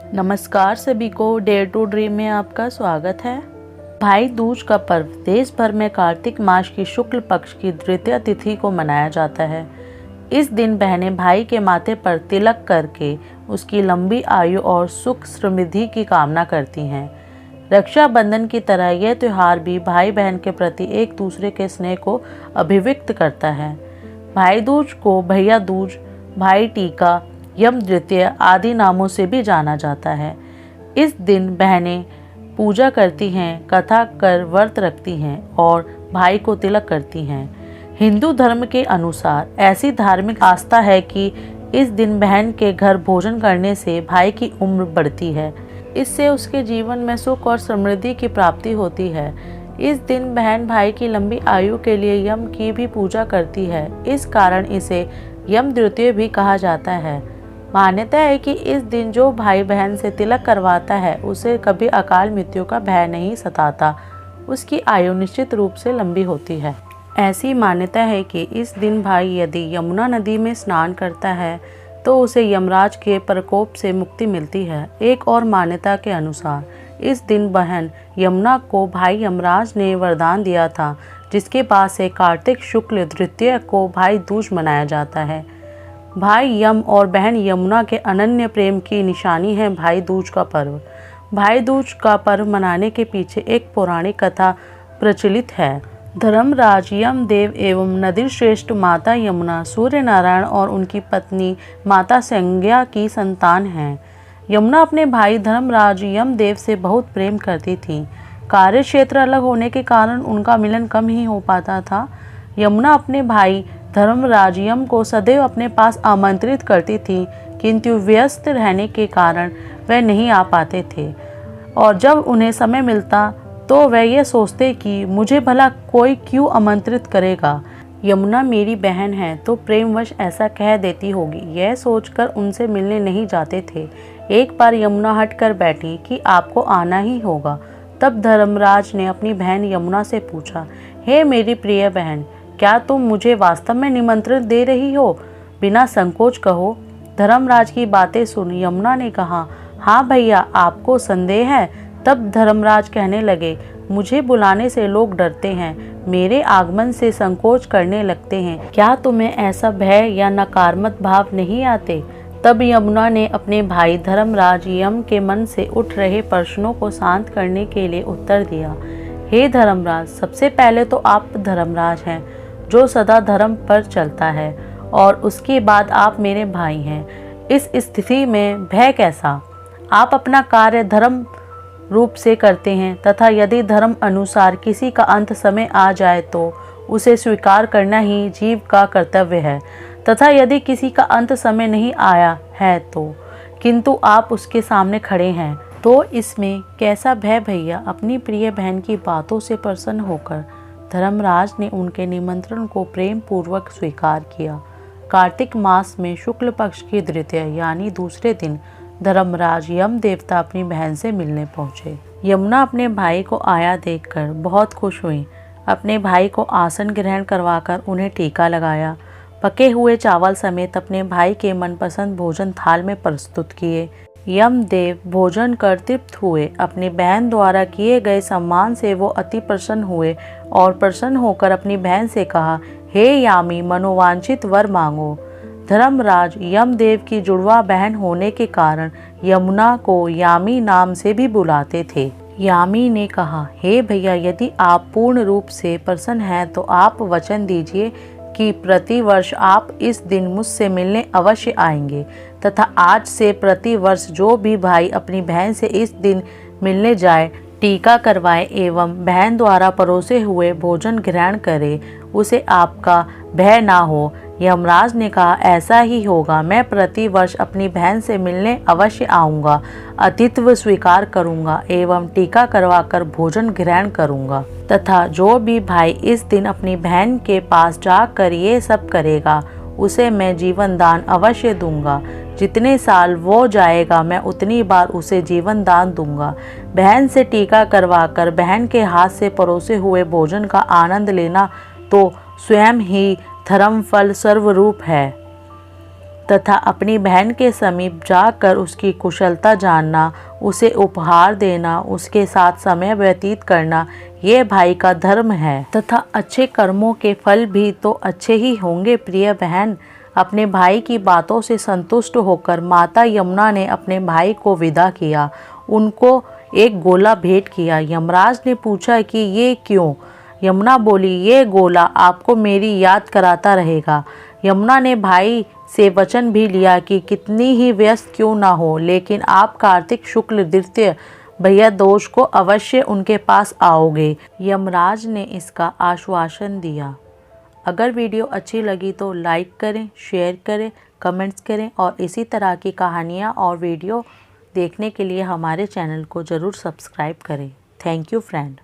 नमस्कार सभी को डेयर टू ड्रीम में आपका स्वागत है। भाई दूज का पर्व देश भर में कार्तिक मास की शुक्ल पक्ष की द्वितीय तिथि को मनाया जाता है। इस दिन बहनें भाई के माथे पर तिलक करके उसकी लंबी आयु और सुख समृद्धि की कामना करती हैं। रक्षाबंधन की तरह यह त्यौहार भी भाई बहन के प्रति एक दूसरे के स्नेह को अभिव्यक्त करता है। भाई दूज को भैया दूज, भाई टीका, यम द्वितीय आदि नामों से भी जाना जाता है। इस दिन बहनें पूजा करती हैं, कथा कर व्रत रखती हैं और भाई को तिलक करती हैं। हिंदू धर्म के अनुसार ऐसी धार्मिक आस्था है कि इस दिन बहन के घर भोजन करने से भाई की उम्र बढ़ती है। इससे उसके जीवन में सुख और समृद्धि की प्राप्ति होती है। इस दिन बहन भाई की लंबी आयु के लिए यम की भी पूजा करती है। इस कारण इसे यम द्वितीय भी कहा जाता है। मान्यता है कि इस दिन जो भाई बहन से तिलक करवाता है उसे कभी अकाल मृत्यु का भय नहीं सताता। उसकी आयु निश्चित रूप से लंबी होती है। ऐसी मान्यता है कि इस दिन भाई यदि यमुना नदी में स्नान करता है तो उसे यमराज के प्रकोप से मुक्ति मिलती है। एक और मान्यता के अनुसार इस दिन बहन यमुना को भाई यमराज ने वरदान दिया था, जिसके बाद से कार्तिक शुक्ल द्वितीय को भाई दूज मनाया जाता है। भाई यम और बहन यमुना के अनन्य प्रेम की निशानी है भाई दूज का पर्व। भाई दूज का पर्व मनाने के पीछे एक पौराणिक कथा प्रचलित है। धर्मराज यमदेव एवं नदी श्रेष्ठ माता यमुना सूर्य नारायण और उनकी पत्नी माता संज्ञा की संतान हैं। यमुना अपने भाई धर्मराज यमदेव से बहुत प्रेम करती थी। कार्य क्षेत्र अलग होने के कारण उनका मिलन कम ही हो पाता था। यमुना अपने भाई धर्मराज यम को सदैव अपने पास आमंत्रित करती थी, किंतु व्यस्त रहने के कारण वह नहीं आ पाते थे और जब उन्हें समय मिलता तो वह यह सोचते कि मुझे भला कोई क्यों आमंत्रित करेगा, यमुना मेरी बहन है तो प्रेमवश ऐसा कह देती होगी। यह सोचकर उनसे मिलने नहीं जाते थे। एक बार यमुना हट कर बैठी कि आपको आना ही होगा। तब धर्मराज ने अपनी बहन यमुना से पूछा, हे मेरी प्रिय बहन, क्या तुम मुझे वास्तव में निमंत्रण दे रही हो? बिना संकोच कहो। धर्मराज की बातें सुन यमुना ने कहा, हाँ भैया, आपको संदेह है? तब धर्मराज कहने लगे, मुझे बुलाने से लोग डरते हैं, मेरे आगमन से संकोच करने लगते हैं। क्या तुम्हें ऐसा भय या नकारात्मक भाव नहीं आते? तब यमुना ने अपने भाई धर्मराज यम के मन से उठ रहे प्रश्नों को शांत करने के लिए उत्तर दिया, हे धर्मराज, सबसे पहले तो आप धर्मराज हैं जो सदा धर्म पर चलता है और उसके बाद आप मेरे भाई हैं। इस स्थिति में भय कैसा? आप अपना कार्य धर्म रूप से करते हैं तथा यदि धर्म अनुसार किसी का अंत समय आ जाए तो उसे स्वीकार करना ही जीव का कर्तव्य है, तथा यदि किसी का अंत समय नहीं आया है तो किंतु आप उसके सामने खड़े हैं, तो इसमें कैसा भय भैया? अपनी प्रिय बहन की बातों से प्रसन्न होकर धर्मराज ने उनके निमंत्रण को प्रेम पूर्वक स्वीकार किया। कार्तिक मास में शुक्ल पक्ष की द्वितीय यानी दूसरे दिन धर्मराज यम देवता अपनी बहन से मिलने पहुंचे। यमुना अपने भाई को आया देखकर बहुत खुश हुई। अपने भाई को आसन ग्रहण करवाकर उन्हें टीका लगाया। पके हुए चावल समेत अपने भाई के मनपसंद भोजन थाल में प्रस्तुत किए। यमदेव भोजन कर तृप्त हुए। अपनी बहन द्वारा किए गए सम्मान से वो अति प्रसन्न हुए और प्रसन्न होकर अपनी बहन से कहा, हे यामी, मनोवांछित वर मांगो। धर्मराज यमदेव की जुड़वा बहन होने के कारण यमुना को यामी नाम से भी बुलाते थे। यामी ने कहा, हे भैया, यदि आप पूर्ण रूप से प्रसन्न हैं तो आप वचन दीजिए कि प्रतिवर्ष आप इस दिन मुझसे मिलने अवश्य आएंगे तथा आज से प्रतिवर्ष जो भी भाई अपनी बहन से इस दिन मिलने जाए, टीका करवाए एवं बहन द्वारा परोसे हुए भोजन ग्रहण करे, उसे आपका भय ना हो। यमराज ने कहा, ऐसा ही होगा। मैं प्रतिवर्ष अपनी बहन से मिलने अवश्य आऊँगा, अतिथ्य स्वीकार करूँगा एवं टीका करवाकर भोजन ग्रहण करूँगा तथा जो भी भाई इस दिन अपनी बहन के पास जाकर ये सब करेगा उसे मैं जीवन दान अवश्य दूंगा। जितने साल वो जाएगा मैं उतनी बार उसे जीवन दान दूंगा। बहन से टीका करवाकर बहन के हाथ से परोसे हुए भोजन का आनंद लेना तो स्वयं ही धर्म फल सर्वरूप है। तथा अपनी बहन के समीप जाकर उसकी कुशलता जानना, उसे उपहार देना, उसके साथ समय व्यतीत करना, ये भाई का धर्म है। तथा अच्छे कर्मों के फल भी तो अच्छे ही होंगे प्रिय बहन। अपने भाई की बातों से संतुष्ट होकर माता यमुना ने अपने भाई को विदा किया। उनको एक गोला भेंट किया। यमराज ने पूछा कि ये क्यों? यमुना बोली, ये गोला आपको मेरी याद कराता रहेगा। यमुना ने भाई से वचन भी लिया कि कितनी ही व्यस्त क्यों ना हो, लेकिन आप कार्तिक शुक्ल द्वितीय भैया दोष को अवश्य उनके पास आओगे। यमराज ने इसका आश्वासन दिया। अगर वीडियो अच्छी लगी तो लाइक करें, शेयर करें, कमेंट्स करें और इसी तरह की कहानियाँ और वीडियो देखने के लिए हमारे चैनल को ज़रूर सब्सक्राइब करें। Thank you friend.